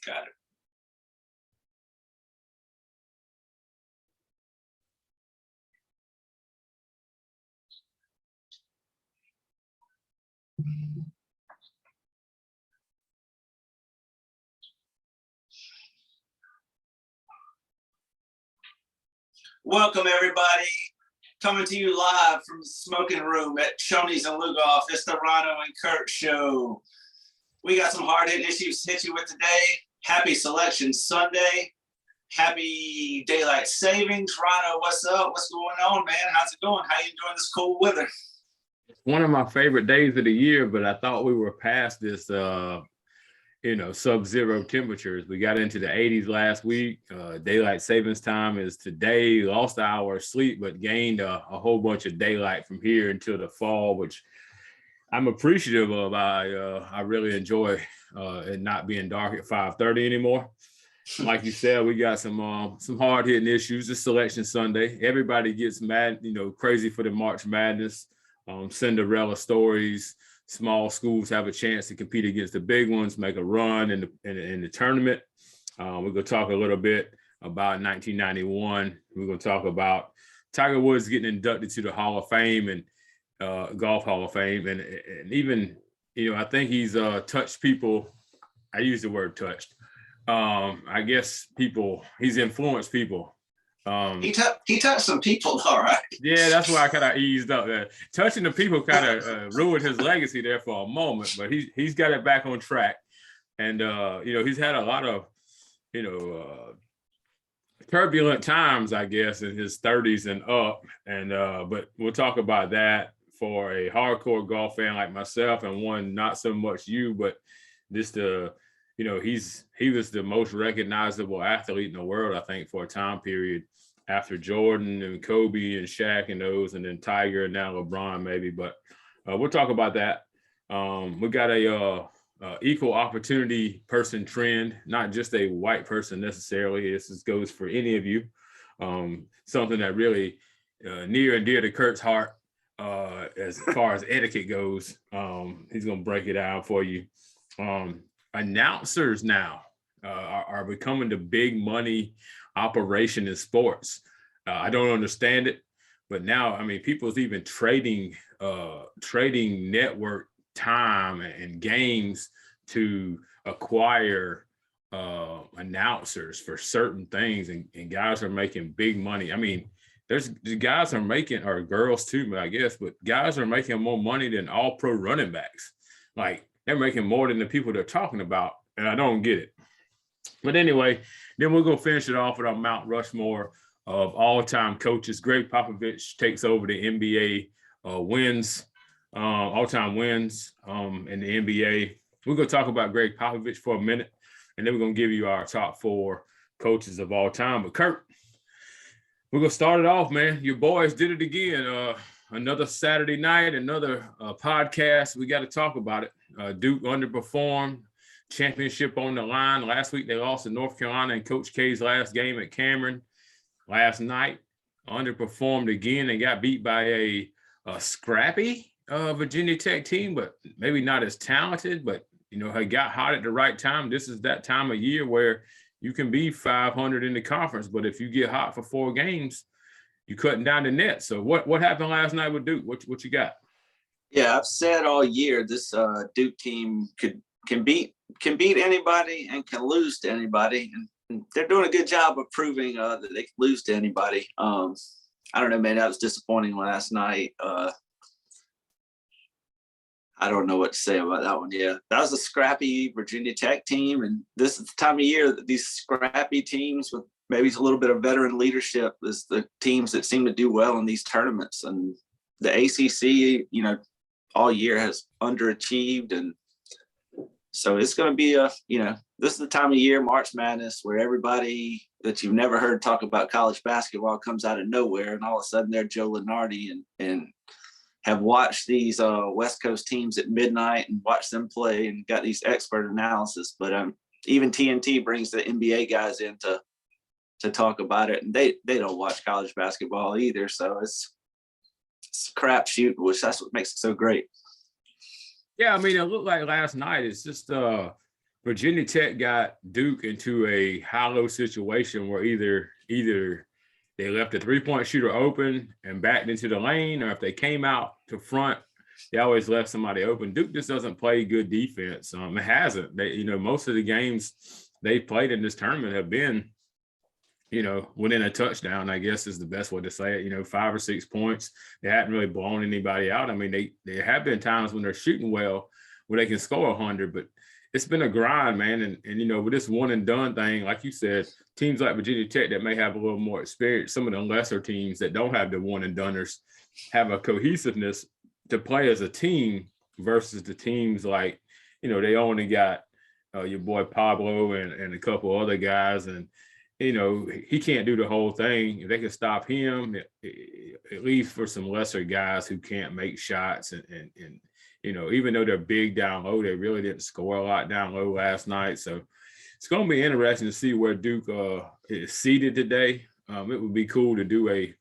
Got it. Welcome, everybody. Coming to you live from the smoking room at Shoney's and Lugoff. It's the Ryno and Kurt show. We got some hard-hitting issues to hit you with today. Happy Selection Sunday. Happy Daylight Savings. Ryno, what's up? What's going on, man? How's it going? How you enjoying this cold weather? One of my favorite days of the year, but I thought we were past this, sub-zero temperatures. We got into the 80s last week. Daylight savings time is today. Lost an hour of sleep, but gained a whole bunch of daylight from here until the fall, which I'm appreciative of. I really enjoy it not being dark at 5:30 anymore. Like you said, we got some hard-hitting issues. It's Selection Sunday. Everybody gets mad, crazy for the March Madness. Cinderella stories. Small schools have a chance to compete against the big ones, make a run in the tournament. We're going to talk a little bit about 1991. We're going to talk about Tiger Woods getting inducted to the Hall of Fame and Golf Hall of Fame. And even, I think he's touched people. I use the word touched. I guess he's influenced people. He touched some people, all right. Yeah, that's why I kind of eased up there. Touching the people kind of ruined his legacy there for a moment, but he's got it back on track. And he's had a lot of turbulent times, I guess, in his 30s and up. And but we'll talk about that for a hardcore golf fan like myself, and one not so much you, but just he was the most recognizable athlete in the world, I think, for a time period after Jordan and Kobe and Shaq and those, and then Tiger and now LeBron maybe. But we'll talk about that. We got a equal opportunity person trend, not just a white person necessarily. This goes for any of you. Something that really near and dear to Kurt's heart as far as etiquette goes. He's going to break it down for you. Announcers now are becoming the big money operation in sports. I don't understand it, but now, people's even trading network time and games to acquire announcers for certain things, and guys are making big money. There's the guys are making, or girls too, I guess, but guys are making more money than all pro running backs. Like, they're making more than the people they're talking about, and I don't get it. But anyway, then we're going to finish it off with our Mount Rushmore of all-time coaches. Greg Popovich takes over the NBA wins, all-time wins in the NBA. We're going to talk about Greg Popovich for a minute, and then we're going to give you our top 4 coaches of all time. But Kurt, we're going to start it off, man. Your boys did it again. Another Saturday night, another podcast. We got to talk about it. Duke underperformed, championship on the line. Last week, they lost to North Carolina in Coach K's last game at Cameron. Last night, underperformed again. They got beat by a scrappy Virginia Tech team, but maybe not as talented, but, they got hot at the right time. This is that time of year where you can be 500 in the conference, but if you get hot for 4 games, you're cutting down the net. So what happened last night with Duke? What you got? Yeah, I've said all year this Duke team can beat anybody and can lose to anybody, and they're doing a good job of proving that they can lose to anybody. I don't know, man. That was disappointing last night. I don't know what to say about that one. Yeah, that was a scrappy Virginia Tech team, and this is the time of year that these scrappy teams with maybe a little bit of veteran leadership is the teams that seem to do well in these tournaments. And the ACC, all year has underachieved, and so it's going to be this is the time of year, March Madness, where everybody that you've never heard talk about college basketball comes out of nowhere, and all of a sudden they're Joe Lunardi and have watched these West Coast teams at midnight and watched them play and got these expert analysis. But even TNT brings the NBA guys in to talk about it, and they don't watch college basketball either. So it's a crapshoot, which that's what makes it so great. Yeah, it looked like last night. It's just Virginia Tech got Duke into a hollow situation where either they left a 3-point shooter open and backed into the lane, or if they came out to front, they always left somebody open. Duke just doesn't play good defense. It hasn't. Most of the games they played in this tournament have been, within a touchdown, I guess is the best way to say it. 5 or 6 points. They hadn't really blown anybody out. I mean, they have been times when they're shooting well where they can score 100, but it's been a grind, man. And with this one and done thing, like you said, teams like Virginia Tech that may have a little more experience, some of the lesser teams that don't have the one and doners have a cohesiveness to play as a team versus the teams like, they only got your boy Pablo and a couple other guys. And, he can't do the whole thing. If they can stop him, at least for some lesser guys who can't make shots and even though they're big down low, they really didn't score a lot down low last night. So it's going to be interesting to see where Duke is seated today. It would be cool to do a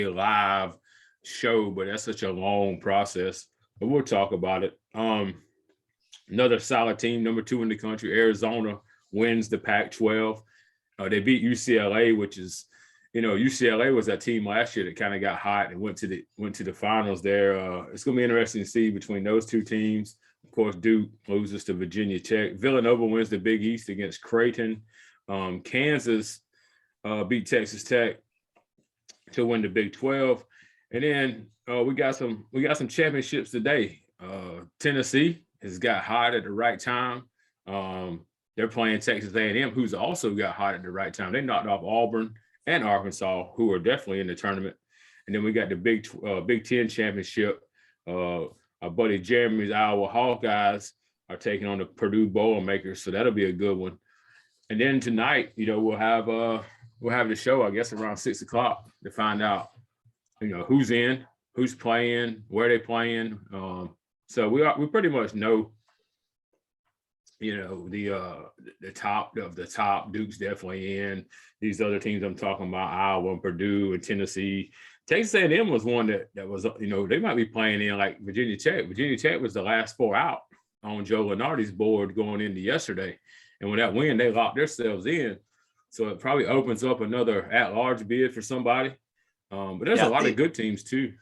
live show, but that's such a long process. But we'll talk about it. Another solid team, number 2 in the country, Arizona, wins the Pac-12. They beat UCLA, which is, UCLA was that team last year that kind of got hot and went to the finals there. It's going to be interesting to see between those two teams. Of course, Duke loses to Virginia Tech. Villanova wins the Big East against Creighton. Kansas beat Texas Tech to win the Big 12. And then we got some championships today. Tennessee has got hot at the right time. They're playing Texas A&M, who's also got hot at the right time. They knocked off Auburn and Arkansas, who are definitely in the tournament. And then we got the Big Ten championship. Our buddy Jeremy's Iowa Hawkeyes are taking on the Purdue Boilermakers, so that'll be a good one. And then tonight, we'll have the show, I guess, around 6 o'clock to find out, who's in, who's playing, where they're playing. So we pretty much know, the top of the top. Duke's definitely in. These other teams I'm talking about, Iowa and Purdue and Tennessee. Texas A&M was one that was, they might be playing in like Virginia Tech. Virginia Tech was the last 4 out on Joe Lunardi's board going into yesterday. And with that win, they locked themselves in. So it probably opens up another at-large bid for somebody. But there's a lot of good teams too.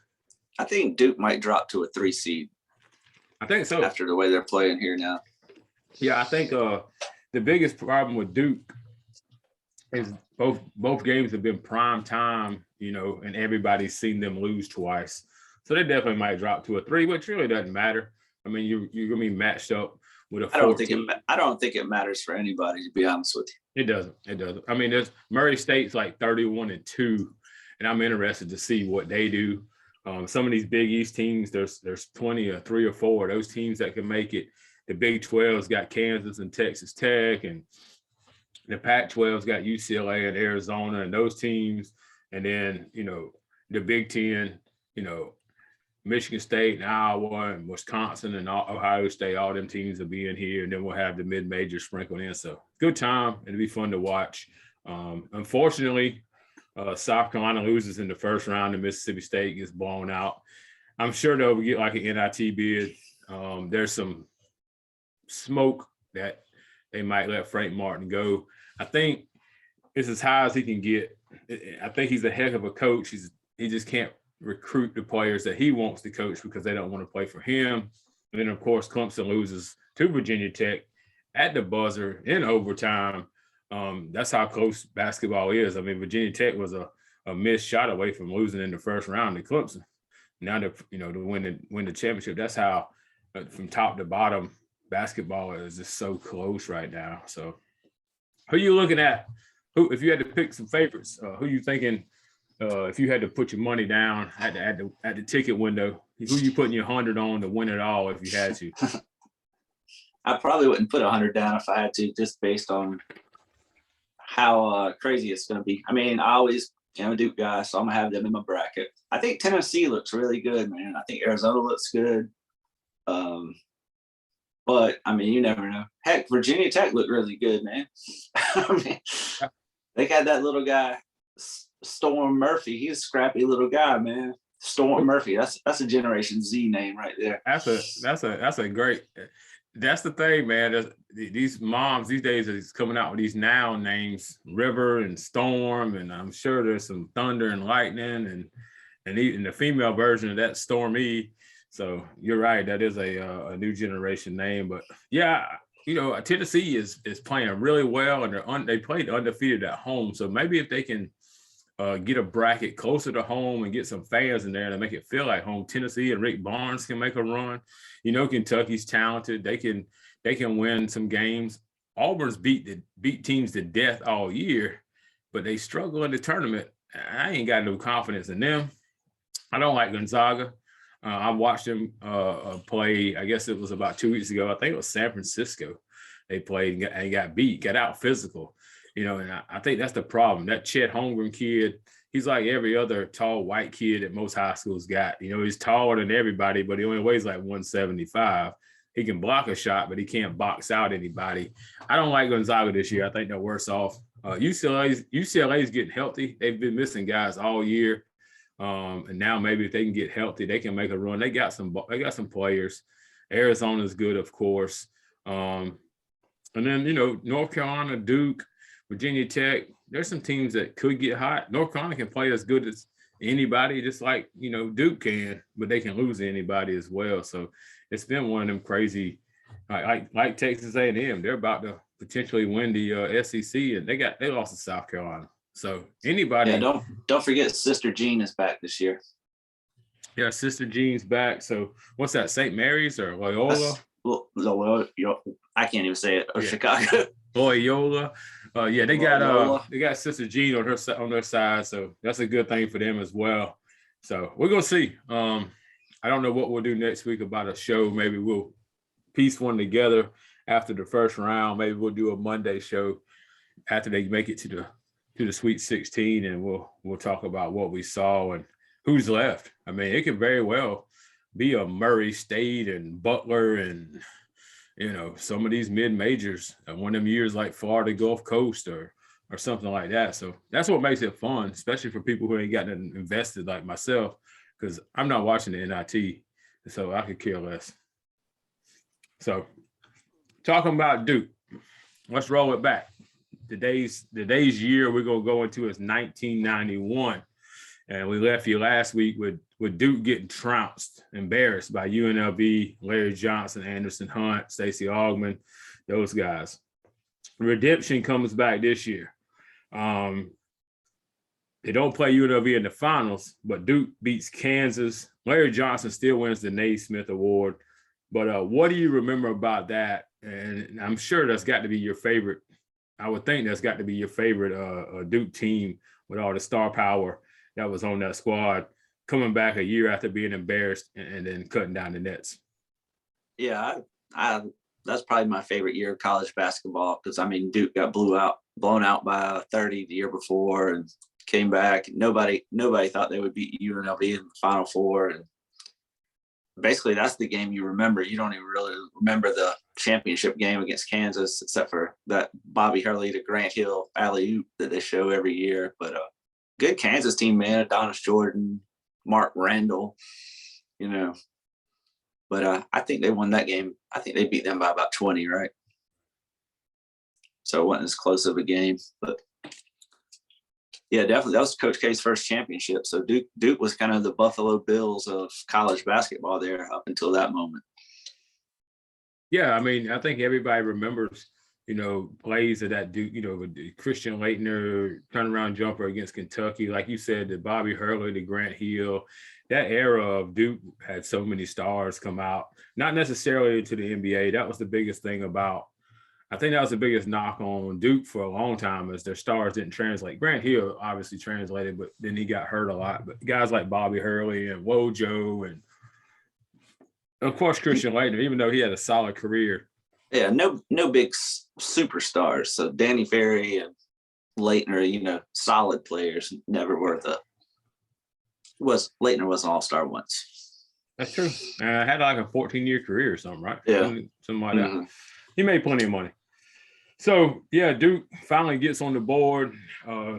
I think Duke might drop to a 3 seed. I think so. After the way they're playing here now. Yeah, I think the biggest problem with Duke is both games have been prime time, and everybody's seen them lose twice. So they definitely might drop to a 3, which really doesn't matter. I mean, you're going to be matched up with a 14. I don't think it matters for anybody, to be honest with you. It doesn't. I mean, there's Murray State's like 31-2, and I'm interested to see what they do. Some of these Big East teams, there's plenty of 3 or 4 of those teams that can make it. The Big 12's got Kansas and Texas Tech, and the Pac-12's got UCLA and Arizona and those teams. And then, the Big 10, Michigan State and Iowa and Wisconsin and Ohio State, all them teams will be in here. And then we'll have the mid-major sprinkled in. So good time. It'll be fun to watch. Unfortunately, South Carolina loses in the first round and Mississippi State gets blown out. I'm sure they'll get like an NIT bid. There's some smoke that they might let Frank Martin go. I think it's as high as he can get. I think he's a heck of a coach. He just can't recruit the players that he wants to coach because they don't want to play for him. And then, of course, Clemson loses to Virginia Tech at the buzzer in overtime. That's how close basketball is. I mean, Virginia Tech was a missed shot away from losing in the first round to Clemson. Now to win the championship. That's how from top to bottom basketball is just so close right now. So who you looking at? Who, if you had to pick some favorites, who you thinking? If you had to put your money down at the ticket window, who you putting your 100 on to win it all if you had to? I probably wouldn't put 100 down if I had to, just based on how crazy it's going to be. I mean, I'm a Duke guy, so I'm gonna have them in my bracket. I think Tennessee looks really good, man. I think Arizona looks good. But I mean, you never know. Heck, Virginia Tech looked really good, man. I mean, they got that little guy, Storm Murphy. He's a scrappy little guy, man. Storm Murphy. That's a Generation Z name right there. That's a great. That's the thing, man. These moms these days is coming out with these noun names, River and Storm, and I'm sure there's some Thunder and Lightning, and even the female version of that, Stormy. So you're right, that is a new generation name. But yeah, Tennessee is playing really well, and they played undefeated at home. So maybe if they can get a bracket closer to home and get some fans in there to make it feel like home, Tennessee and Rick Barnes can make a run. Kentucky's talented. They can win some games. Auburn's beat teams to death all year, but they struggle in the tournament. I ain't got no confidence in them. I don't like Gonzaga. I watched them play. I guess it was about 2 weeks ago. I think it was San Francisco. They played and got out physical. And I think that's the problem. That Chet Holmgren kid, he's like every other tall white kid that most high schools got. He's taller than everybody, but he only weighs like 175. He can block a shot, but he can't box out anybody. I don't like Gonzaga this year. I think they're worse off. UCLA's getting healthy. They've been missing guys all year. And now maybe if they can get healthy, they can make a run. They got some players. Arizona's good, of course. And then, North Carolina, Duke, Virginia Tech, there's some teams that could get hot. North Carolina can play as good as anybody, just like, Duke can, but they can lose to anybody as well. So it's been one of them crazy, like Texas A&M. They're about to potentially win the SEC, and they lost to South Carolina. So anybody. Yeah, don't forget Sister Jean is back this year. Yeah, Sister Jean's back. So what's that, St. Mary's or Loyola? I can't even say it. Or yeah. Chicago. Loyola. They got Sister Jean on their side, so that's a good thing for them as well. So we're gonna see. I don't know what we'll do next week about a show. Maybe we'll piece one together after the first round. Maybe we'll do a Monday show after they make it to the Sweet 16, and we'll talk about what we saw and who's left. I mean, it could very well be a Murray State and Butler and some of these mid-majors, one of them years like Florida Gulf Coast or something like that. So that's what makes it fun, especially for people who ain't gotten invested like myself, because I'm not watching the NIT, so I could care less. So talking about Duke, let's roll it back. Today's year we're going to go into is 1991. And we left you last week with Duke getting trounced, embarrassed by UNLV, Larry Johnson, Anderson Hunt, Stacey Augmon, those guys. Redemption comes back this year. They don't play UNLV in the finals, but Duke beats Kansas. Larry Johnson still wins the Naismith Award. But what do you remember about that? And I'm sure that's got to be your favorite. I would think that's got to be your favorite Duke team with all the star power that was on that squad, coming back a year after being embarrassed and then cutting down the nets. Yeah, that's probably my favorite year of college basketball, because Duke got blown out by 30 the year before and came back. Nobody thought they would beat UNLV in the Final Four, and basically that's the game you remember. You don't even really remember the championship game against Kansas, except for that Bobby Hurley to Grant Hill alley-oop that they show every year. But good Kansas team, man. Adonis Jordan, Mark Randall, But I think they won that game. I think they beat them by about 20, right? So it wasn't as close of a game. But yeah, definitely. That was Coach K's first championship. So Duke was kind of the Buffalo Bills of college basketball there up until that moment. Yeah, I think everybody remembers plays of that Duke, with the Christian Laettner turnaround jumper against Kentucky. Like you said, the Bobby Hurley, the Grant Hill, that era of Duke had so many stars come out, not necessarily to the NBA. That was the biggest thing I think that was the biggest knock on Duke for a long time, is their stars didn't translate. Grant Hill obviously translated, but then he got hurt a lot. But guys like Bobby Hurley and Wojo and of course Christian Laettner, even though he had a solid career. Yeah, no big superstars. So Danny Ferry and Laettner, solid players, never were Laettner was an all-star once. That's true. Had like a 14-year career or something, right? Yeah. Something like that. He made plenty of money. So, yeah, Duke finally gets on the board,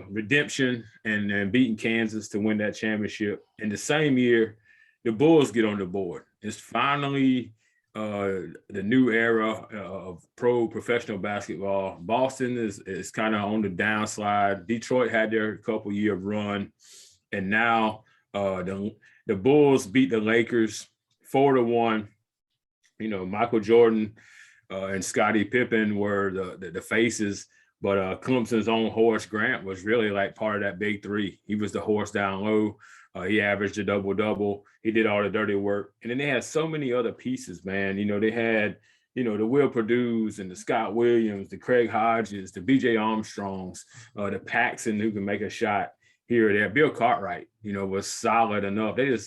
redemption, and beating Kansas to win that championship. In the same year, the Bulls get on the board. It's finally the new era of professional basketball. Boston is kind of on the downslide. Detroit had their couple year run, and now the Bulls beat the Lakers 4-1. You know, Michael Jordan and Scottie Pippen were the faces, but Clemson's own Horace Grant was really like part of that big three. He was the horse down low. He averaged a double-double. He did all the dirty work. And then they had so many other pieces, man. You know, they had, you know, the Will Purdue's and the Scott Williams, the Craig Hodges, the B.J. Armstrongs, the Paxson who can make a shot here or there. Bill Cartwright, you know, was solid enough. They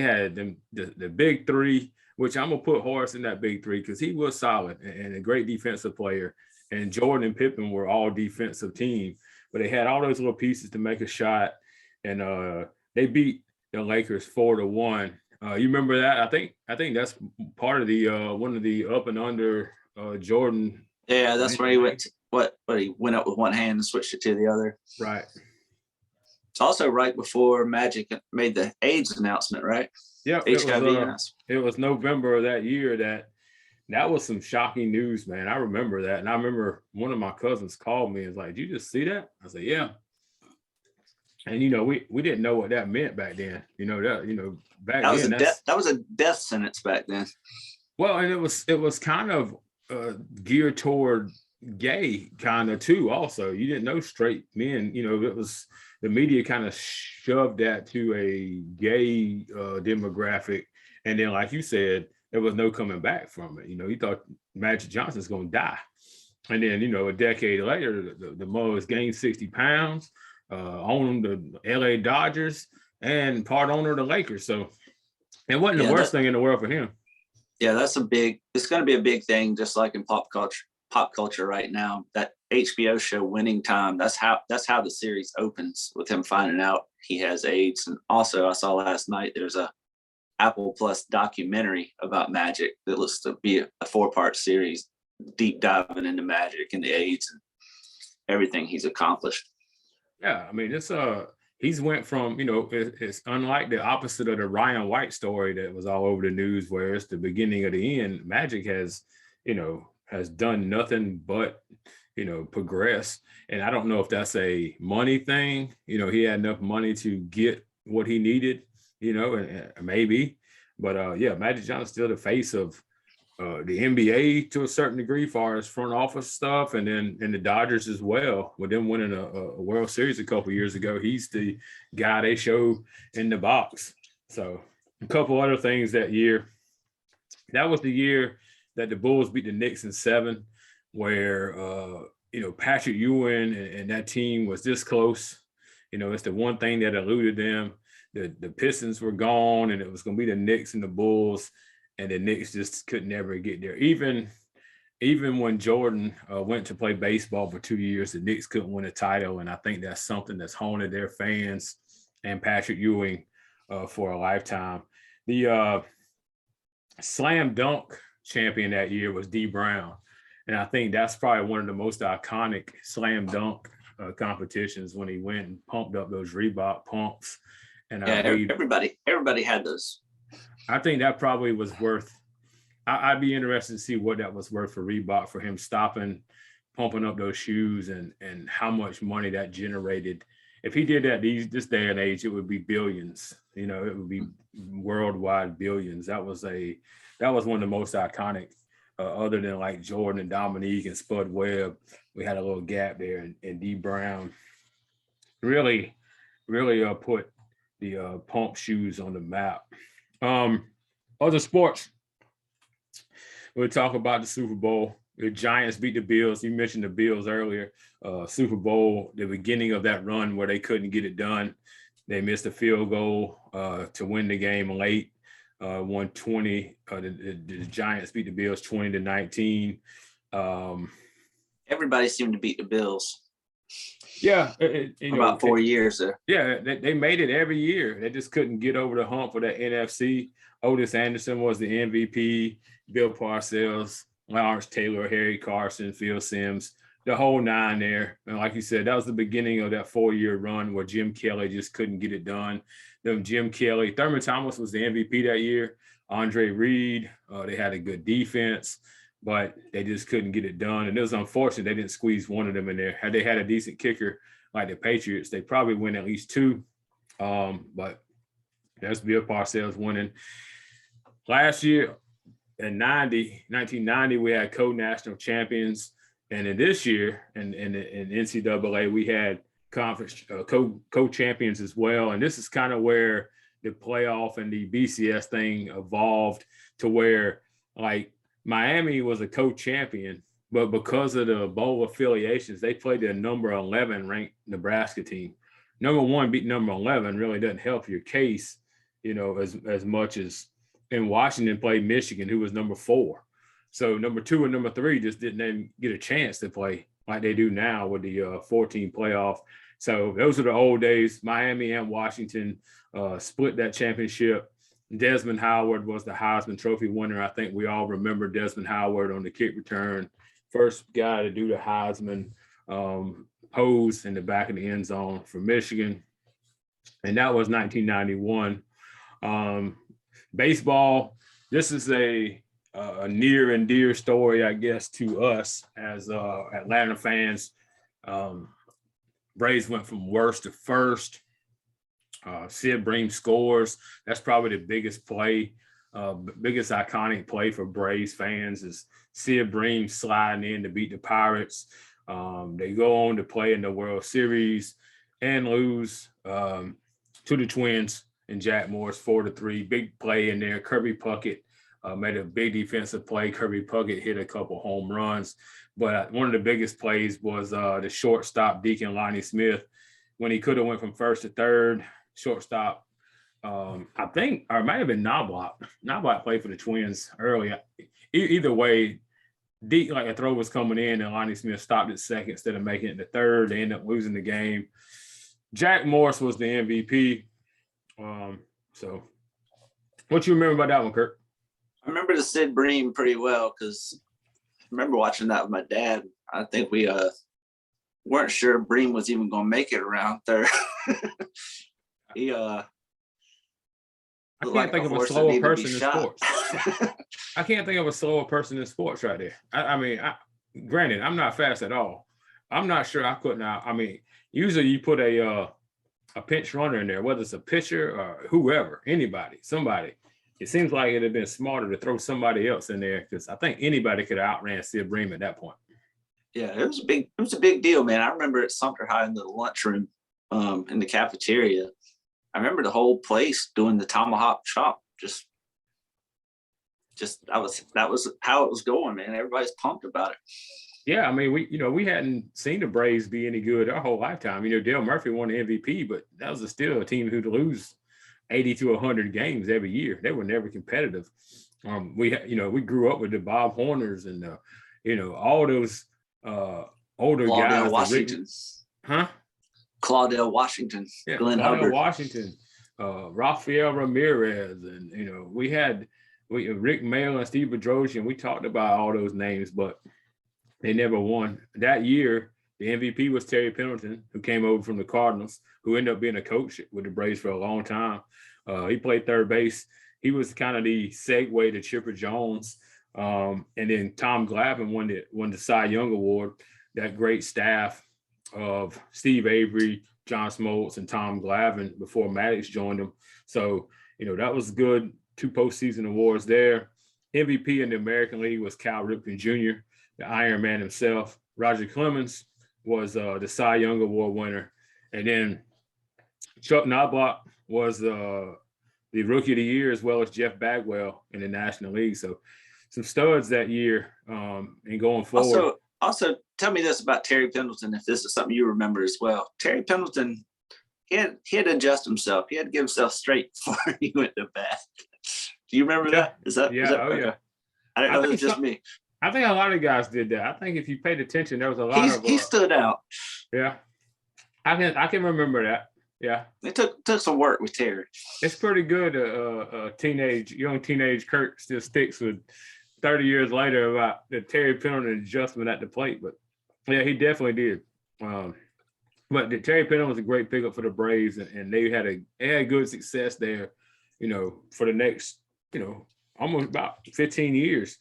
had them the big three, which I'm going to put Horace in that big three because he was solid and a great defensive player. And Jordan and Pippen were all defensive team. But they had all those little pieces to make a shot. And they beat the Lakers 4-1. You remember that? I think that's part of the one of the up and under Jordan. Yeah, that's where he went. He went up with one hand and switched it to the other. Right. It's also right before Magic made the AIDS announcement, right? Yeah, HIV. It was November of that year that was some shocking news, man. I remember that, and I remember one of my cousins called me and was like, "Did you just see that?" I said, "Yeah." And you know, we didn't know what that meant back then. You know back then that was a death sentence back then. Well, and it was kind of geared toward gay kind of too. Also, you didn't know straight men. You know, it was the media kind of shoved that to a gay demographic, and then like you said, there was no coming back from it. You know, you thought Magic Johnson's going to die, and then you know a decade later, the mother's gained 60 pounds. Owned the LA Dodgers and part owner of the Lakers. So it wasn't the worst thing in the world for him. Yeah, it's going to be a big thing, just like in pop culture right now. That HBO show Winning Time, that's how the series opens, with him finding out he has AIDS. And also I saw last night there's a Apple Plus documentary about Magic that looks to be a 4-part series, deep diving into Magic and the AIDS and everything he's accomplished. Yeah, I mean, he's went from, you know, it's unlike the opposite of the Ryan White story that was all over the news, where it's the beginning of the end. Magic has done nothing but, you know, progress. And I don't know if that's a money thing. You know, he had enough money to get what he needed, you know, and maybe. But yeah, Magic Johnson's still the face of the NBA to a certain degree, as far as front office stuff, and the Dodgers as well. With them winning a World Series a couple years ago, he's the guy they show in the box. So a couple other things that year. That was the year that the Bulls beat the Knicks in 7, where you know, Patrick Ewing and that team was this close. You know, it's the one thing that eluded them. The Pistons were gone, and it was going to be the Knicks and the Bulls. And the Knicks just could never get there. Even when Jordan went to play baseball for 2 years, the Knicks couldn't win a title. And I think that's something that's haunted their fans and Patrick Ewing for a lifetime. The slam dunk champion that year was D. Brown. And I think that's probably one of the most iconic slam dunk competitions, when he went and pumped up those Reebok pumps. And everybody had those. I think that probably was worth. I'd be interested to see what that was worth for Reebok, for him stopping, pumping up those shoes, and how much money that generated. If he did that this day and age, it would be billions. You know, it would be worldwide billions. That was one of the most iconic, other than like Jordan and Dominique and Spud Webb. We had a little gap there, and D. Brown really put the pump shoes on the map. Other sports, we'll talk about the Super Bowl. The Giants beat the Bills. You mentioned the Bills earlier. Super Bowl, the beginning of that run where they couldn't get it done. They missed a field goal to win the game late. 120. The Giants beat the Bills 20-19. Everybody seemed to beat the Bills. Yeah, about 4 years there. Yeah, they made it every year. They just couldn't get over the hump for that NFC. Otis Anderson was the MVP. Bill Parcells, Lawrence Taylor, Harry Carson, Phil Simms, the whole 9 there. And like you said, that was the beginning of that 4-year run where Jim Kelly just couldn't get it done. Thurman Thomas was the MVP that year. Andre Reed. They had a good defense, but they just couldn't get it done. And it was unfortunate they didn't squeeze one of them in there. Had they had a decent kicker like the Patriots, they probably win at least two. But that's Bill Parcells winning. Last year in 1990, we had co-national champions. And in this year, in NCAA, we had conference co-champions as well. And this is kind of where the playoff and the BCS thing evolved to where, like, Miami was a co-champion, but because of the bowl affiliations, they played the number 11 ranked Nebraska team. Number 1 beat number 11 really doesn't help your case, as much as in Washington played Michigan, who was number 4. So number 2 and number 3 just didn't even get a chance to play like they do now with the 14 playoff. So those are the old days. Miami and Washington split that championship. Desmond Howard was the Heisman Trophy winner. I think we all remember Desmond Howard on the kick return. First guy to do the Heisman pose in the back of the end zone for Michigan. And that was 1991. Baseball, this is a near and dear story, I guess, to us as Atlanta fans. Braves went from worst to first. Sid Bream scores. That's probably the biggest play, biggest iconic play for Braves fans is Sid Bream sliding in to beat the Pirates. They go on to play in the World Series and lose to the Twins and Jack Morris 4-3. Big play in there. Kirby Puckett made a big defensive play. Kirby Puckett hit a couple home runs. But one of the biggest plays was the shortstop, Deacon Lonnie Smith, when he could have went from first to third. Shortstop, I think, or it might have been Knobloch. Knobloch played for the Twins early. Either way, like a throw was coming in and Lonnie Smith stopped at second instead of making it to third. They ended up losing the game. Jack Morris was the MVP. So what you remember about that one, Kurt? I remember the Sid Bream pretty well because I remember watching that with my dad. I think we weren't sure Bream was even going to make it around third. He I can't think of a slower person in sports. I can't think of a slower person in sports right there. I mean, granted, I'm not fast at all. I'm not sure I couldn't. I mean, usually you put a pinch runner in there, whether it's a pitcher or whoever, anybody, somebody. It seems like it'd have been smarter to throw somebody else in there because I think anybody could have outran Sid Bream at that point. Yeah, it was a big deal, man. I remember at Sumter High in the lunchroom, in the cafeteria. I remember the whole place doing the tomahawk chop. Just that was how it was going, man. Everybody's pumped about it. Yeah, I mean, we hadn't seen the Braves be any good our whole lifetime. Dale Murphy won the MVP, but that was still a team who'd lose 80 to 100 games every year. They were never competitive. We grew up with the Bob Horners and all those older Claudell guys. Washington. Claudell Washington. Yeah, Glenn Claudell Hubbard. Washington, Rafael Ramirez, and we had Rick Mail and Steve Bedrosian. We talked about all those names, but they never won. That year, the MVP was Terry Pendleton, who came over from the Cardinals, who ended up being a coach with the Braves for a long time. He played third base. He was kind of the segue to Chipper Jones. And then Tom Glavine won the Cy Young Award. That great staff of Steve Avery, John Smoltz, and Tom Glavine before Maddox joined them. So, that was good. 2 postseason awards there. MVP in the American League was Cal Ripken Jr., the Iron Man himself. Roger Clemens was the Cy Young Award winner. And then Chuck Knobloch was the Rookie of the Year, as well as Jeff Bagwell in the National League. So some studs that year and going forward. Also, tell me this about Terry Pendleton, if this is something you remember as well. Terry Pendleton, he had to adjust himself. He had to get himself straight before he went to bat. Do you remember that? Yeah. I don't know if it was just me. I think a lot of guys did that. I think if you paid attention, there was a lot he stood out. Yeah. I can remember that. Yeah. It took some work with Terry. It's pretty good. Young teenage Kurt still sticks with 30 years later about the Terry Pendleton adjustment at the plate. But yeah, he definitely did. But Terry Pendleton was a great pickup for the Braves, and they had good success there, for the next, almost about 15 years.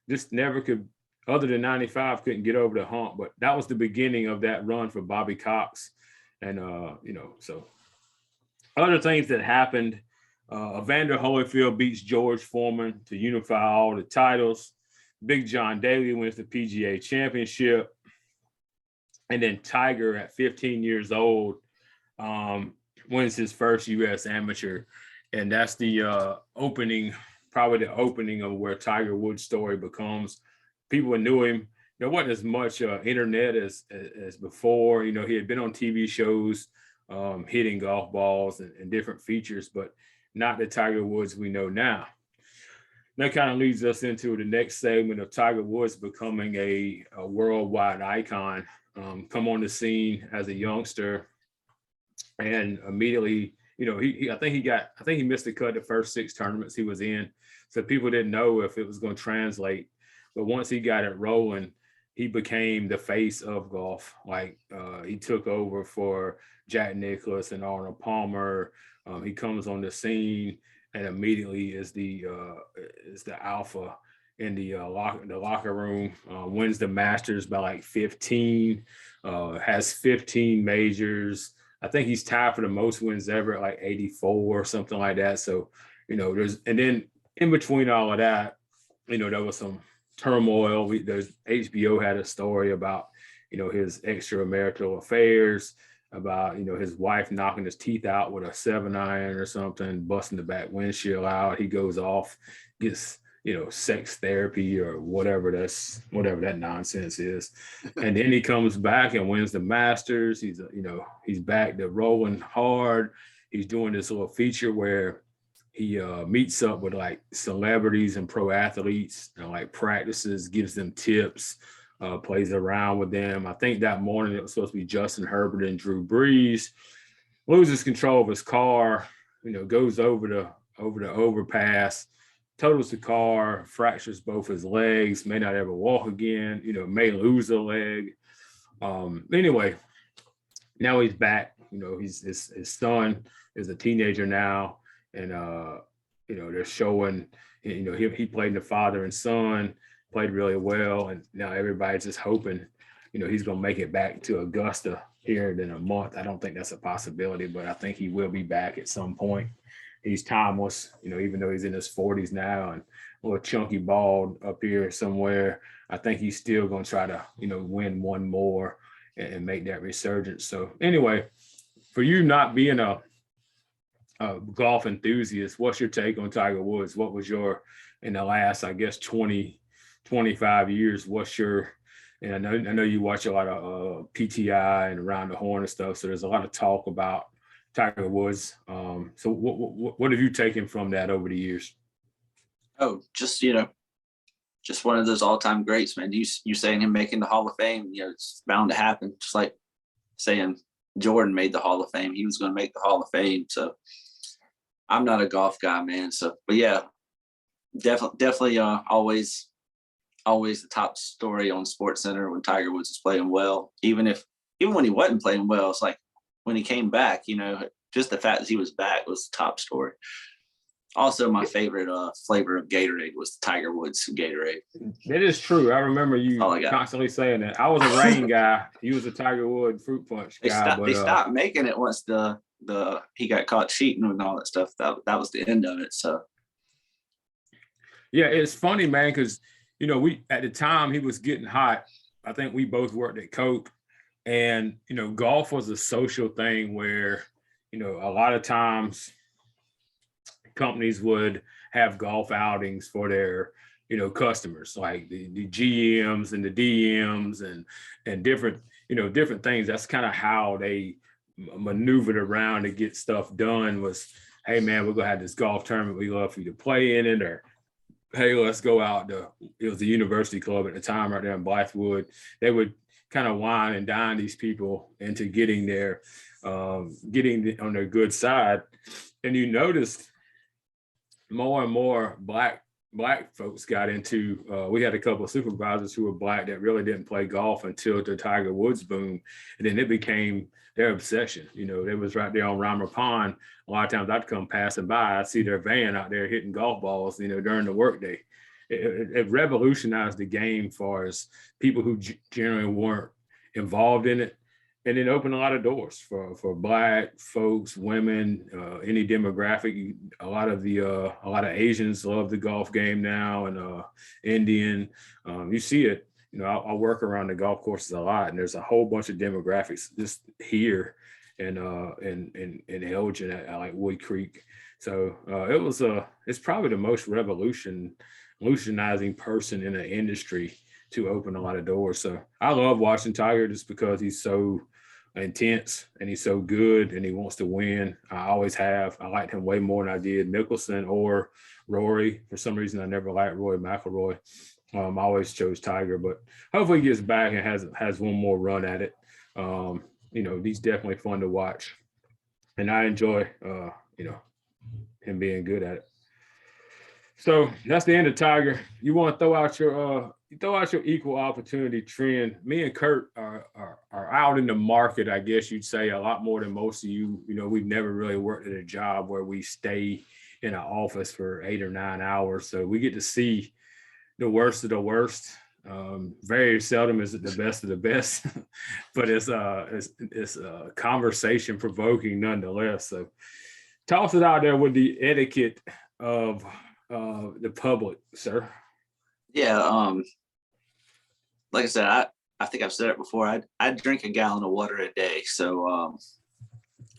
Just never could, other than 95, couldn't get over the hump. But that was the beginning of that run for Bobby Cox. And, so other things that happened, Evander Holyfield beats George Foreman to unify all the titles. Big John Daly wins the PGA Championship. And then Tiger at 15 years old wins his first U.S. amateur. And that's the probably the opening of where Tiger Woods' story becomes. People knew him. There wasn't as much internet as before. He had been on TV shows, hitting golf balls and different features, but not the Tiger Woods we know now. That kind of leads us into the next segment of Tiger Woods becoming a worldwide icon. Come on the scene as a youngster, and immediately, I think he missed the cut the first 6 tournaments he was in, so people didn't know if it was going to translate. But once he got it rolling, he became the face of golf. Like he took over for Jack Nicklaus and Arnold Palmer. He comes on the scene and immediately is the alpha in the locker room. Wins the Masters by like 15. Has 15 majors. I think he's tied for the most wins ever at like 84 or something like that. So, and then in between all of that, there was some turmoil. HBO had a story about, his extramarital affairs, about, his wife knocking his teeth out with a 7-iron or something, busting the back windshield out. He goes off, gets, sex therapy or whatever that nonsense is. And then he comes back and wins the Masters. He's back to rolling hard. He's doing this little feature where he meets up with like celebrities and pro athletes and like practices, gives them tips, plays around with them. I think that morning it was supposed to be Justin Herbert and Drew Brees. Loses control of his car, goes over the overpass, totals the car, fractures both his legs, may not ever walk again, may lose a leg. Anyway, now he's back. His son is a teenager now. And, they're showing, he played the father and son, played really well. And now everybody's just hoping, he's going to make it back to Augusta here in a month. I don't think that's a possibility, but I think he will be back at some point. He's timeless, even though he's in his 40s now and a little chunky bald up here somewhere. I think he's still going to try to, win one more and make that resurgence. So anyway, for you not being a golf enthusiast, what's your take on Tiger Woods? What was in the last, I guess, 20, 25 years, and I know you watch a lot of PTI and Around the Horn and stuff, so there's a lot of talk about Tiger Woods. So what have you taken from that over the years? Oh, just one of those all-time greats, man. You saying him making the Hall of Fame, it's bound to happen. Just like saying Jordan made the Hall of Fame, he was going to make the Hall of Fame. So I'm not a golf guy, man. So, but yeah, definitely always the top story on SportsCenter when Tiger Woods was playing well. Even when he wasn't playing well, it's like when he came back, just the fact that he was back was the top story. Also, my favorite flavor of Gatorade was the Tiger Woods Gatorade. That is true. I remember you constantly saying that. I was a rain guy. He was a Tiger Woods fruit punch guy. They stopped making it once he got caught cheating and all that stuff. That was the end of it. So yeah, it's funny, man, because we at the time he was getting hot. I think we both worked at Coke, and golf was a social thing where a lot of times companies would have golf outings for their customers, like the GMs and the DMs and different things. That's kind of how they maneuvered around to get stuff done. Was, hey man, we're gonna have this golf tournament, we love for you to play in it, or hey, let's go out it was the University Club at the time right there in Blythewood. They would kind of wine and dine these people into getting on their good side. And you noticed more and more Black black folks got into, we had a couple of supervisors who were black that really didn't play golf until the Tiger Woods boom. And then it became their obsession. You know, they was right there on Ryno Pond. A lot of times I'd come passing by, I'd see their van out there hitting golf balls, you know, during the workday. It revolutionized the game for as people who generally weren't involved in it. And it opened a lot of doors for black folks, women, any demographic. A lot of Asians love the golf game now, and Indian. You see it. You know, I work around the golf courses a lot, and there's a whole bunch of demographics just here in Elgin at like Wood Creek. So it's probably the most revolutionizing person in the industry to open a lot of doors. So I love watching Tiger just because he's so intense and he's so good and he wants to win. I always have. I liked him way more than I did Mickelson or Rory. For some reason, I never liked Rory McIlroy. I always chose Tiger, but hopefully he gets back and has one more run at it. You know, he's definitely fun to watch, and I enjoy you know, him being good at it. So that's the end of Tiger. You want to throw out your equal opportunity trend. Me and Kurt are out in the market, I guess you'd say, a lot more than most of you. You know, we've never really worked at a job where we stay in an office for 8 or 9 hours. So we get to see the worst of the worst. Very seldom is it the best of the best, but it's conversation provoking nonetheless. So toss it out there with the etiquette of the public, sir. Yeah. Like I said, I think I've said it before. I drink a gallon of water a day. So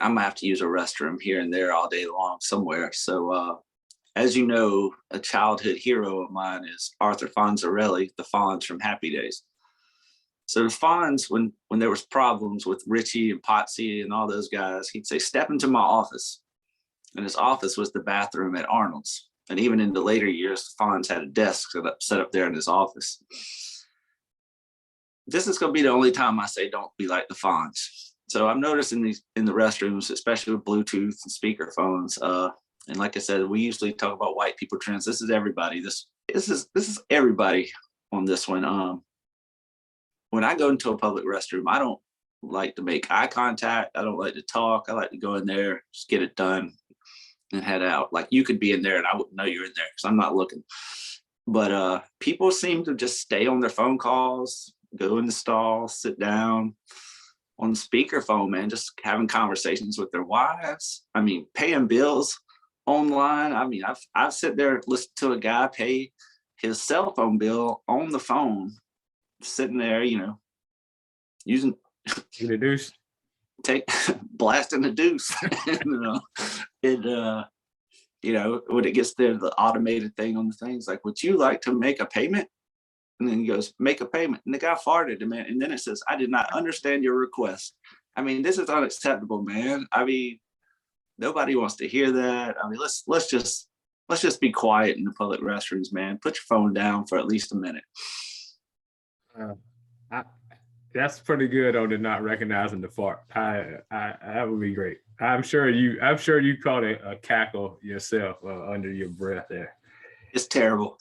I'm gonna have to use a restroom here and there all day long somewhere. So as you know, a childhood hero of mine is Arthur Fonzarelli, the Fonz from Happy Days. So the Fonz, when there was problems with Richie and Potsy and all those guys, he'd say, "Step into my office." And his office was the bathroom at Arnold's. And even in the later years, Fonz had a desk set up there in his office. This is going to be the only time I say don't be like the Fonz. So I'm noticing in the restrooms, especially with Bluetooth and speaker phones. And like I said, we usually talk about white people trends. This is everybody. This is everybody on this one. When I go into a public restroom, I don't like to make eye contact. I don't like to talk. I like to go in there, just get it done, and head out. Like you could be in there and I wouldn't know you're in there because I'm not looking. But people seem to just stay on their phone calls, go in the stall, sit down on speakerphone, man, just having conversations with their wives. I mean, paying bills online. I mean, I've sit there listened to a guy pay his cell phone bill on the phone, sitting there, you know, using the deuce, blasting the deuce. You know, when it gets there, the automated thing on the things like, "Would you like to make a payment?" And then he goes, "Make a payment." And the guy farted, man. And then it says, "I did not understand your request." I mean, this is unacceptable, man. I mean, nobody wants to hear that. I mean, let's just be quiet in the public restrooms, man. Put your phone down for at least a minute. That's pretty good on the not recognizing the fart. That would be great. I'm sure you caught a cackle yourself under your breath there. It's terrible.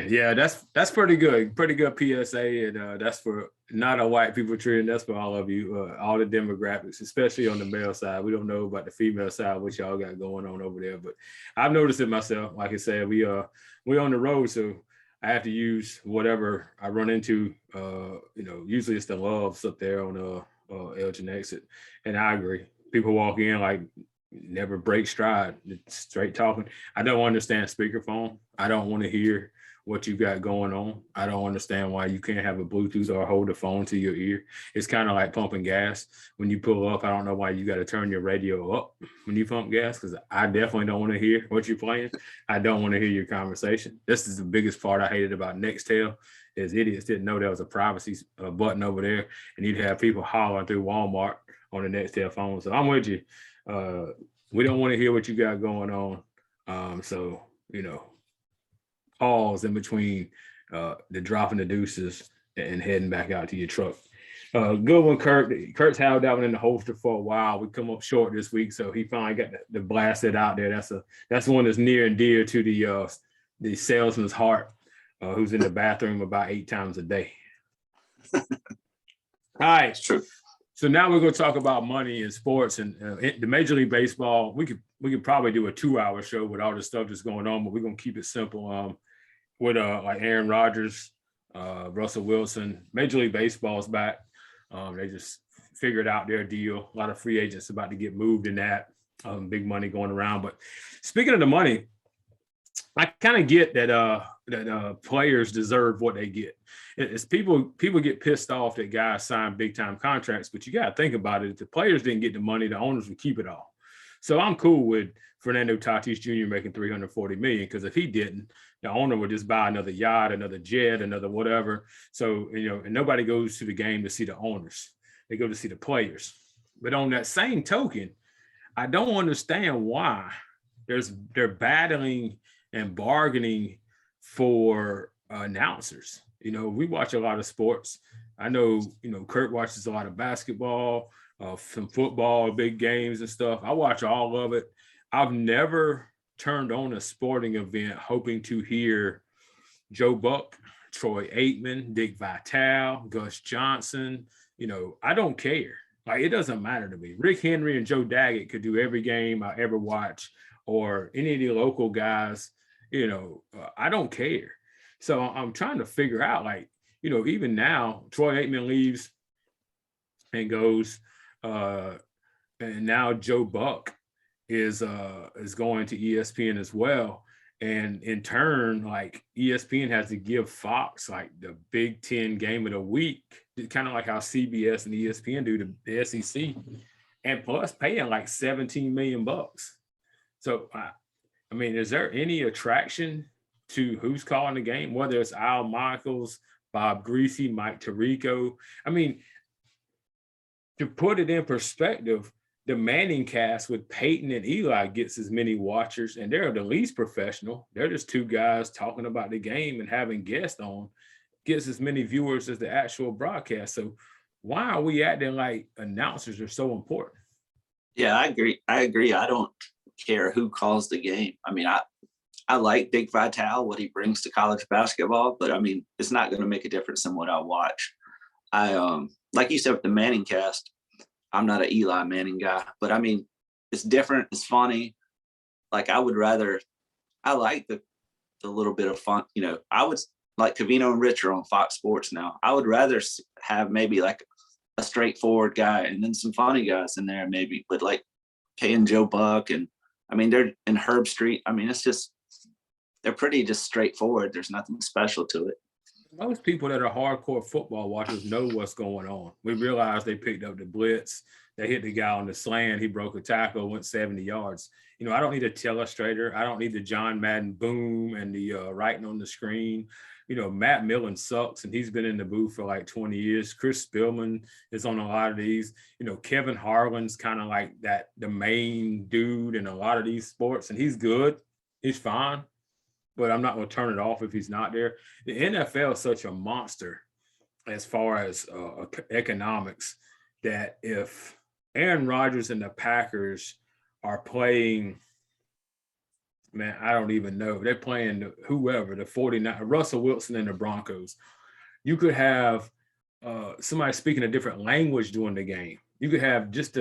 Yeah, that's pretty good. Pretty good PSA, and that's for not a white people trend. That's for all of you, all the demographics, especially on the male side. We don't know about the female side, what y'all got going on over there, but I've noticed it myself. Like I said, we on the road, so I have to use whatever I run into. You know, usually it's the Loves up there on Elgin exit, and I agree. People walk in like never break stride, it's straight talking. I don't understand speakerphone. I don't want to hear what you got going on. I don't understand why you can't have a Bluetooth or hold the phone to your ear. It's kind of like pumping gas. When you pull up, I don't know why you got to turn your radio up when you pump gas, because I definitely don't want to hear what you're playing. I don't want to hear your conversation. This is the biggest part I hated about Nextel, is idiots didn't know there was a privacy button over there, and you'd have people hollering through Walmart on the Nextel phone. So I'm with you. We don't want to hear what you got going on. So, you know, pause in between the dropping the deuces and heading back out to your truck. Good one, Kurt. Kurt's held that one in the holster for a while. We come up short this week, so he finally got the blast it out there. That's one that's near and dear to the salesman's heart, who's in the bathroom about 8 times a day. All right. It's true. So now we're going to talk about money in sports and the Major League Baseball. We could probably do a 2-hour show with all the stuff that's going on, but we're going to keep it simple. With like Aaron Rodgers, Russell Wilson, Major League Baseball's back. They just figured out their deal. A lot of free agents about to get moved in that. Big money going around. But speaking of the money, I kind of get that players deserve what they get. It's people get pissed off that guys sign big time contracts, but you got to think about it. If the players didn't get the money, the owners would keep it all. So I'm cool with Fernando Tatis Jr. making $340 million, because if he didn't, the owner would just buy another yacht, another jet, another whatever. So, and nobody goes to the game to see the owners. They go to see the players. But on that same token, I don't understand why they're battling and bargaining for announcers. We watch a lot of sports. I know, Kurt watches a lot of basketball, some football, big games and stuff. I watch all of it. I've never turned on a sporting event hoping to hear Joe Buck, Troy Aikman, Dick Vitale, Gus Johnson. I don't care. Like, it doesn't matter to me. Rick Henry and Joe Daggett could do every game I ever watch, or any of the local guys. I don't care. So I'm trying to figure out, like, even now, Troy Aikman leaves and goes, and now Joe Buck is going to ESPN as well. And in turn, like, ESPN has to give Fox like the Big Ten game of the week, kind of like how CBS and ESPN do the SEC, and plus paying like $17 million. So, I mean, is there any attraction to who's calling the game, whether it's Al Michaels, Bob Greasy, Mike Tirico? I mean, to put it in perspective, the Manning cast with Peyton and Eli gets as many watchers, and they're the least professional. They're just 2 guys talking about the game and having guests on, gets as many viewers as the actual broadcast. So why are we acting like announcers are so important? Yeah, I agree. I don't care who calls the game. I mean, I like Dick Vitale, what he brings to college basketball, but I mean, it's not going to make a difference in what I watch. I like you said with the Manning cast, I'm not an Eli Manning guy, but I mean, it's different. It's funny. Like, I like the little bit of fun. I would like Covino and Rich are on Fox Sports now. I would rather have maybe like a straightforward guy and then some funny guys in there, maybe, but like Kay and Joe Buck, and I mean, they're in Herb Street. I mean, they're pretty just straightforward. There's nothing special to it. Most people that are hardcore football watchers know what's going on. We realize they picked up the blitz. They hit the guy on the slant. He broke a tackle, went 70 yards. I don't need a telestrator. I don't need the John Madden boom and the writing on the screen. Matt Millen sucks, and he's been in the booth for like 20 years. Chris Spillman is on a lot of these. Kevin Harlan's kind of like the main dude in a lot of these sports, and he's good. He's fine. But I'm not going to turn it off if he's not there. The NFL is such a monster as far as economics that if Aaron Rodgers and the Packers are playing, man, I don't even know. They're playing whoever, the 49, Russell Wilson and the Broncos. You could have somebody speaking a different language during the game. You could have just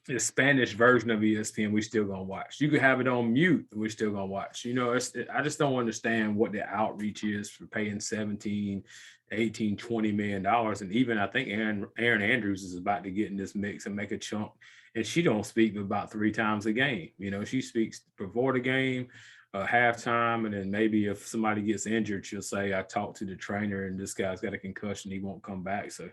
the Spanish version of ESPN, we still gonna watch. You could have it on mute, and we're still gonna watch. I just don't understand what the outreach is for paying 17, 18, $20 million. And even I think Aaron Andrews is about to get in this mix and make a chunk. And she don't speak about 3 times a game. She speaks before the game, halftime, and then maybe if somebody gets injured, she'll say, I talked to the trainer and this guy's got a concussion, he won't come back. So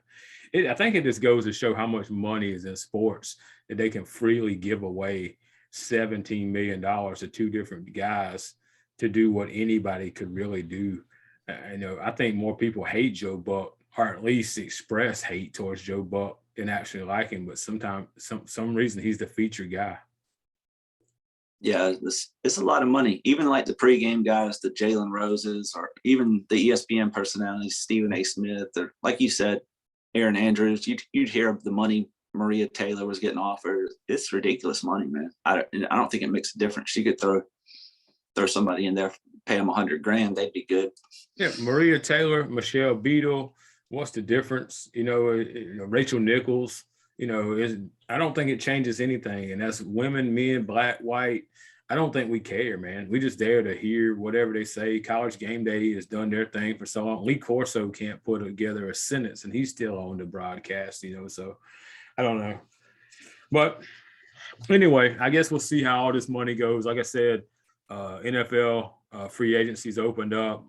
I think it just goes to show how much money is in sports that they can freely give away $17 million to 2 different guys to do what anybody could really do. I think more people hate Joe Buck, or at least express hate towards Joe Buck, than actually like him. But sometimes, some reason, he's the featured guy. Yeah, it's a lot of money. Even like the pregame guys, the Jalen Roses, or even the ESPN personalities, Stephen A. Smith, or like you said, Aaron Andrews. You'd hear of the money Maria Taylor was getting offered. It's ridiculous money, man. I don't think it makes a difference. She could throw somebody in there, pay them $100,000, they'd be good. Yeah, Maria Taylor, Michelle Beadle. What's the difference? Rachel Nichols. I don't think it changes anything. And that's women, men, black, white. I don't think we care, man. We just there to hear whatever they say. College Game Day has done their thing for so long. Lee Corso can't put together a sentence, and he's still on the broadcast. So I don't know. But anyway, I guess we'll see how all this money goes. Like I said, NFL free agency's opened up.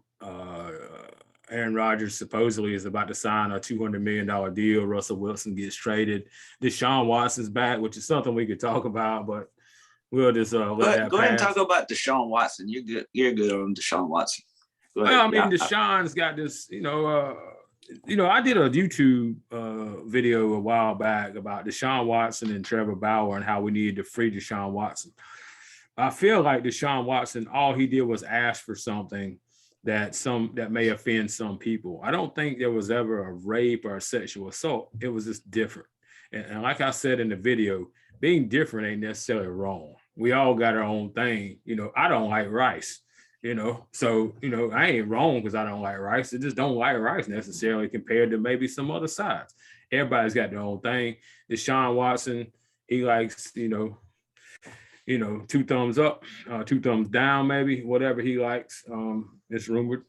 Aaron Rodgers supposedly is about to sign a $200 million deal. Russell Wilson gets traded. Deshaun Watson's back, which is something we could talk about, but we'll just let that go ahead and pass. talk about Deshaun Watson. You're good. You're good on Deshaun Watson. Well, I mean, Deshaun's got this. I did a YouTube video a while back about Deshaun Watson and Trevor Bauer and how we needed to free Deshaun Watson. I feel like Deshaun Watson, all he did was ask for something that may offend some people. I don't think there was ever a rape or a sexual assault. It was just different. And like I said in the video, being different ain't necessarily wrong. We all got our own thing. I don't like rice, so, I ain't wrong because I don't like rice. I just don't like rice necessarily compared to maybe some other sides. Everybody's got their own thing. Deshaun Watson, he likes, 2 thumbs up, 2 thumbs down, maybe, whatever he likes. It's rumored,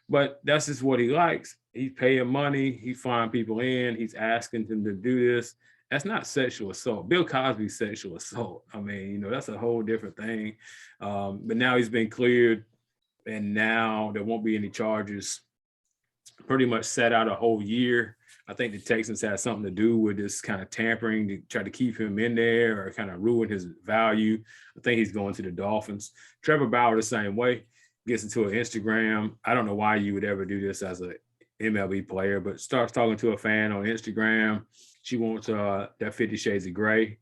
but that's just what he likes. He's paying money. He find people in. He's asking them to do this. That's not sexual assault. Bill Cosby's sexual assault. I mean, that's a whole different thing. But now he's been cleared, and now there won't be any charges. Pretty much set out a whole year. I think the Texans had something to do with this kind of tampering to try to keep him in there or kind of ruin his value. I think he's going to the Dolphins. Trevor Bauer the same way. Gets into an Instagram. I don't know why you would ever do this as a MLB player, but starts talking to a fan on Instagram. She wants that 50 Shades of Grey.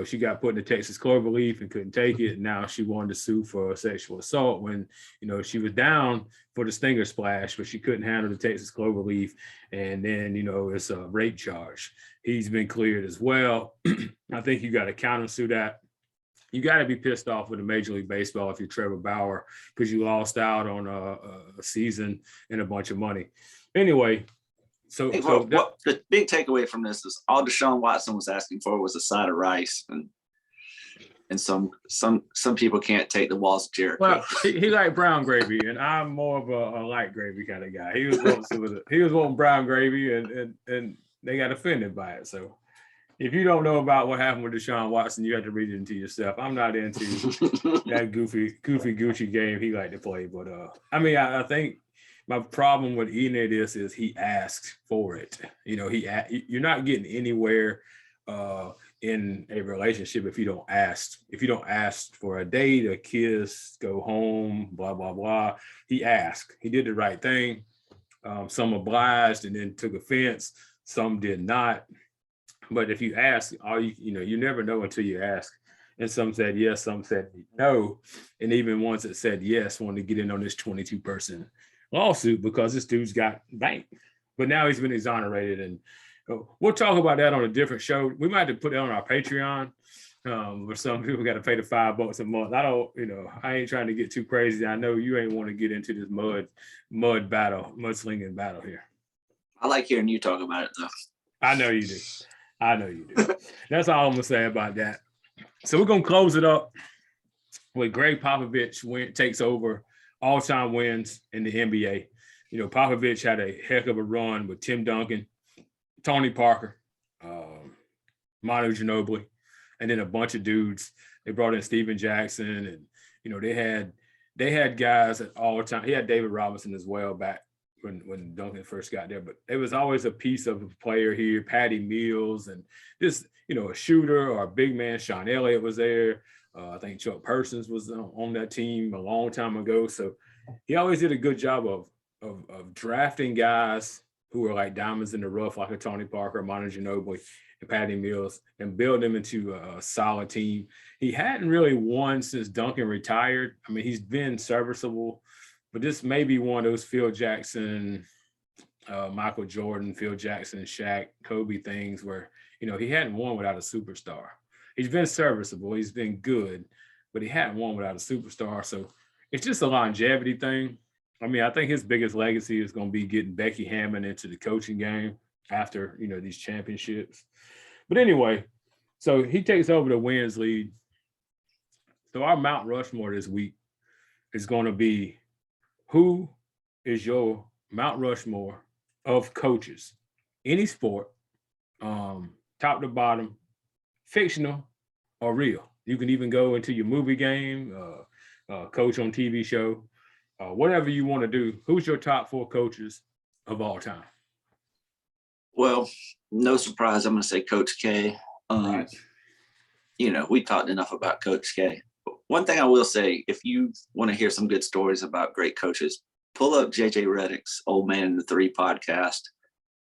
She got put in the Texas cloverleaf and couldn't take it. And now she wanted to sue for sexual assault when, she was down for the stinger splash, but she couldn't handle the Texas cloverleaf. And then, it's a rape charge. He's been cleared as well. I think you got to countersue that. You got to be pissed off with the Major League Baseball if you're Trevor Bauer because you lost out on a season and a bunch of money. Anyway, the big takeaway from this is all Deshaun Watson was asking for was a side of rice, and some people can't take the walls of Jericho. Well, he liked brown gravy, and I'm more of a light gravy kind of guy. He was wanting brown gravy, and they got offended by it. So if you don't know about what happened with Deshaun Watson, you have to read it into yourself. I'm not into that goofy Gucci game he liked to play, but I think my problem with any of this is he asked for it. You're not getting anywhere in a relationship if you don't ask. If you don't ask for a date, a kiss, go home, blah blah blah. He asked. He did the right thing. Some obliged and then took offense. Some did not. But if you ask, you never know until you ask. And some said yes, some said no. And even ones that said yes wanted to get in on this 22-person lawsuit because this dude's got banked. But now he's been exonerated. And we'll talk about that on a different show. We might have to put it on our Patreon. Where some people got to pay the $5 a month. I ain't trying to get too crazy. I know you ain't want to get into this mudslinging battle here. I like hearing you talk about it though. I know you do. That's all I'm gonna say about that. So we're gonna close it up with Greg Popovich takes over all-time wins in the NBA. Popovich had a heck of a run with Tim Duncan, Tony Parker, Manu Ginobili, and then a bunch of dudes. They brought in Steven Jackson, and they had guys at all time. He had David Robinson as well back when Duncan first got there, but it was always a piece of a player here, Patty Mills, and this, a shooter or a big man. Sean Elliott was there. I think Chuck Persons was on that team a long time ago. So he always did a good job of drafting guys who were like diamonds in the rough, like a Tony Parker, Manu Ginobili, and Patty Mills and build them into a solid team. He hadn't really won since Duncan retired. I mean, he's been serviceable, but this may be one of those Phil Jackson, Michael Jordan, Phil Jackson, Shaq, Kobe things where, he hadn't won without a superstar. He's been serviceable. He's been good, but he hadn't won without a superstar. So it's just a longevity thing. I mean, I think his biggest legacy is going to be getting Becky Hammond into the coaching game after, these championships. But anyway, so he takes over the wins lead. So our Mount Rushmore this week is going to be, who is your Mount Rushmore of coaches? Any sport, top to bottom, fictional or real. You can even go into your movie game, coach on TV show, whatever you want to do. Who's your top 4 coaches of all time? Well, no surprise, I'm going to say Coach K. Right. We talked enough about Coach K. But one thing I will say, if you want to hear some good stories about great coaches, pull up JJ Redick's Old Man and the Three podcast.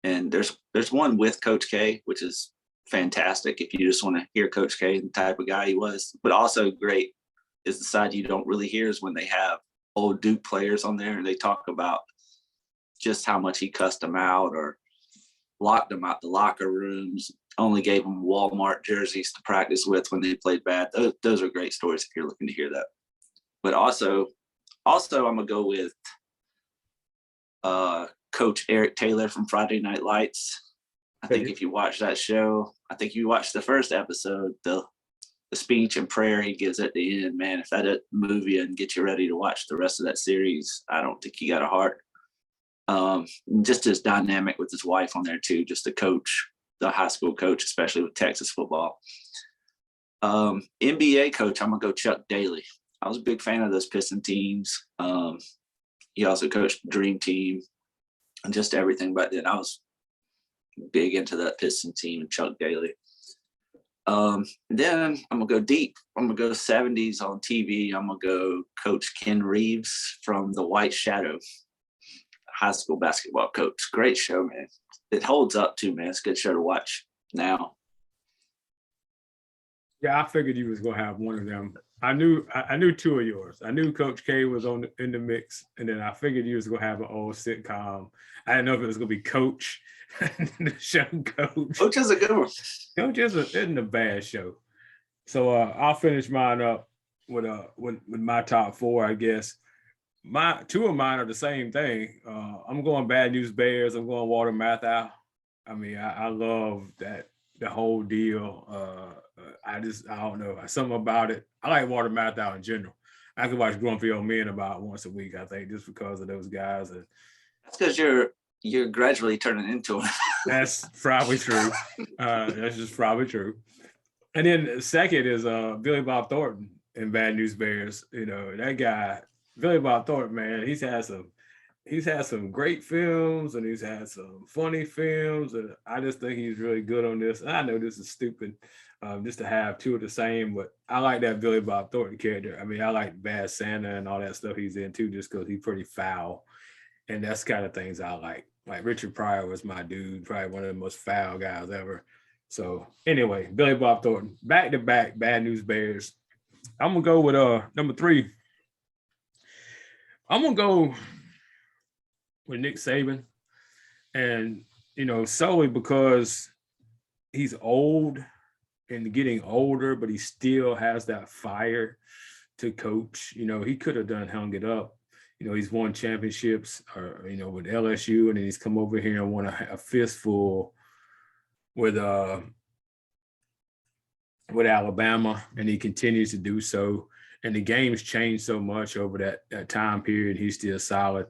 And there's one with Coach K, which is fantastic if you just want to hear Coach K and the type of guy he was. But also great is the side you don't really hear is when they have old Duke players on there and they talk about just how much he cussed them out or locked them out the locker rooms, only gave them Walmart jerseys to practice with when they played bad. Those are great stories if you're looking to hear that. But also I'm going to go with Coach Eric Taylor from Friday Night Lights. I think if you watch that show, I think you watched the first episode, the speech and prayer he gives at the end, man, if that movie and get you ready to watch the rest of that series, I don't think he got a heart. Just his dynamic with his wife on there too, just the high school coach, especially with Texas football. NBA coach, I'm going to go Chuck Daly. I was a big fan of those Piston teams. He also coached the Dream Team and just everything back then. I was big into that Piston team and Chuck Daly. Then I'm going to go deep. I'm going to go 70s on TV. I'm going to go Coach Ken Reeves from The White Shadow, high school basketball coach. Great show, man. It holds up too, man. It's a good show to watch now. Yeah, I figured you was gonna have one of them. I knew 2 of yours. I knew Coach K was in the mix, and then I figured you was gonna have an old sitcom. I didn't know if it was gonna be Coach, the show Coach. Coach is a good one. Coach isn't a bad show. So I'll finish mine up with my top 4, I guess. My 2 of mine are the same thing. I'm going Bad News Bears. I'm going Walter Matthau. I mean, I love the whole deal. I don't know, something about it. I like Walter Matthau in general. I could watch Grumpy Old Men about once a week, I think, just because of those guys. That's because you're gradually turning into it. That's probably true. That's just probably true. And then second is Billy Bob Thornton in Bad News Bears. That guy, Billy Bob Thornton, man, he's had some great films and he's had some funny films, and I just think he's really good on this. And I know this is stupid, just to have 2 of the same, but I like that Billy Bob Thornton character. I mean, I like Bad Santa and all that stuff he's in too, just because he's pretty foul, and that's kind of things I like. Like Richard Pryor was my dude, probably one of the most foul guys ever. So anyway, Billy Bob Thornton, back to back Bad News Bears. I'm gonna go with number 3. I'm gonna go with Nick Saban, and solely because he's old and getting older, but he still has that fire to coach. He could have hung it up. He's won championships with LSU, and then he's come over here and won a fistful with Alabama, and he continues to do so. And the game's changed so much over that time period. He's still solid.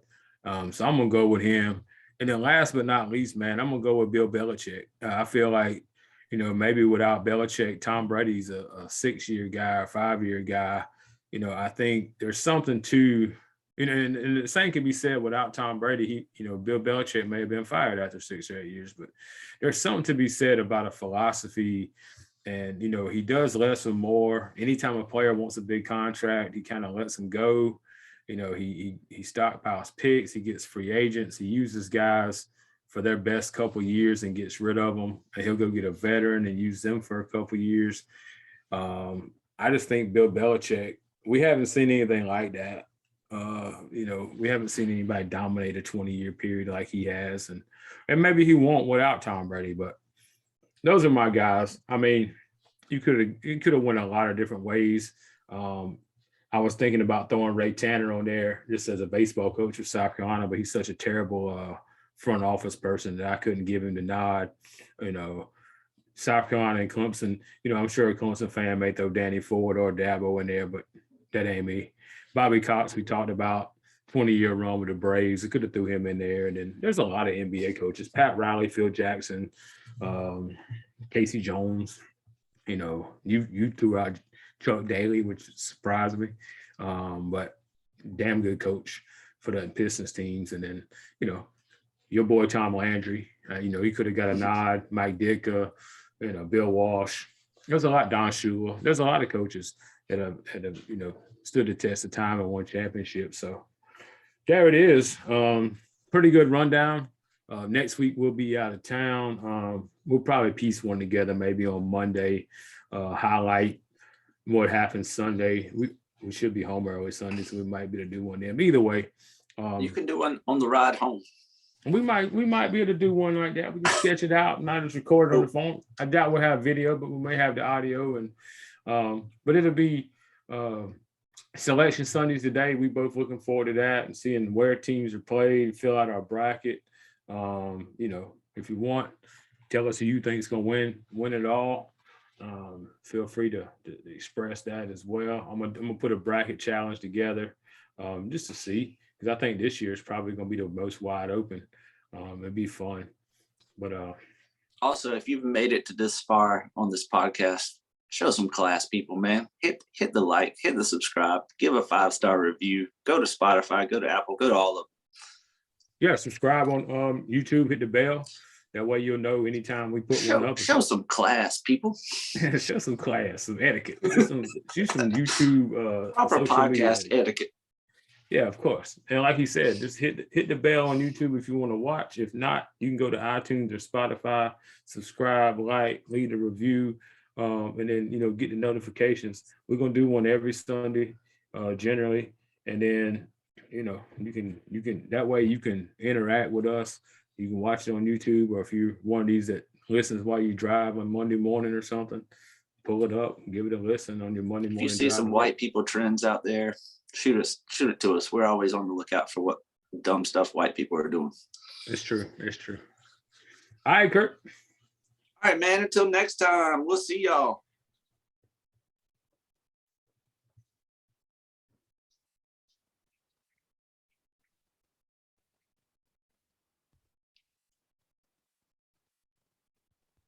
So I'm going to go with him. And then last but not least, man, I'm going to go with Bill Belichick. I feel like, maybe without Belichick, Tom Brady's a 6-year guy or 5-year guy. I think there's something to, and the same can be said without Tom Brady. Bill Belichick may have been fired after 6 or 8 years, but there's something to be said about a philosophy. And, he does less and more. Anytime a player wants a big contract, he kind of lets them go. He stockpiles picks. He gets free agents. He uses guys for their best couple years and gets rid of them, and he'll go get a veteran and use them for a couple years. I just think Bill Belichick, we haven't seen anything like that. We haven't seen anybody dominate a 20-year period like he has, and maybe he won't without Tom Brady. But those are my guys. I mean, you could have went a lot of different ways. I was thinking about throwing Ray Tanner on there just as a baseball coach of South Carolina, but he's such a terrible front office person that I couldn't give him the nod. South Carolina and Clemson, I'm sure a Clemson fan may throw Danny Ford or Dabo in there, but that ain't me. Bobby Cox, we talked about, 20-year run with the Braves. We could have threw him in there. And then there's a lot of NBA coaches, Pat Riley, Phil Jackson, Casey Jones. You threw out Chuck Daly, which surprised me, but damn good coach for the Pistons teams. And then, your boy Tom Landry, he could have got a nod. Mike Ditka, Bill Walsh. There's a lot. Don Shula. There's a lot of coaches that have stood the test of time and won championships. So there it is. Pretty good rundown. Next week we'll be out of town. We'll probably piece one together maybe on Monday. Highlight what happened Sunday. We should be home early Sunday, so we might be able to do one then. But either way, you can do one on the ride home. We might be able to do one like that. We can sketch it out, not just record it on the phone. I doubt we'll have video, but we may have the audio. And but it'll be Selection Sundays today. We both looking forward to that and seeing where teams are played, fill out our bracket. If you want, tell us who you think is gonna win it all. Feel free to express that as well. I'm gonna put a bracket challenge together just to see, because I think this year is probably gonna be the most wide open. It'd be fun. But also, if you've made it to this far on this podcast, show some class, people, man. Hit the like, hit the subscribe, give a 5-star review. Go to Spotify, go to Apple, go to all of them. Yeah, subscribe on YouTube, hit the bell. That way you'll know anytime we put one up. Show some class, people. Show some class, some etiquette. Some YouTube proper podcast etiquette. Yeah, of course. And like he said, just hit the bell on YouTube if you want to watch. If not, you can go to iTunes or Spotify, subscribe, like, leave a review, and then get the notifications. We're gonna do one every Sunday, generally, and then you can that way you can interact with us. You can watch it on YouTube, or if you're one of these that listens while you drive on Monday morning or something, pull it up and give it a listen on your Monday morning. If you see some white people trends out there, shoot it to us. We're always on the lookout for what dumb stuff white people are doing. It's true. All right, Kurt. All right, man. Until next time, we'll see y'all.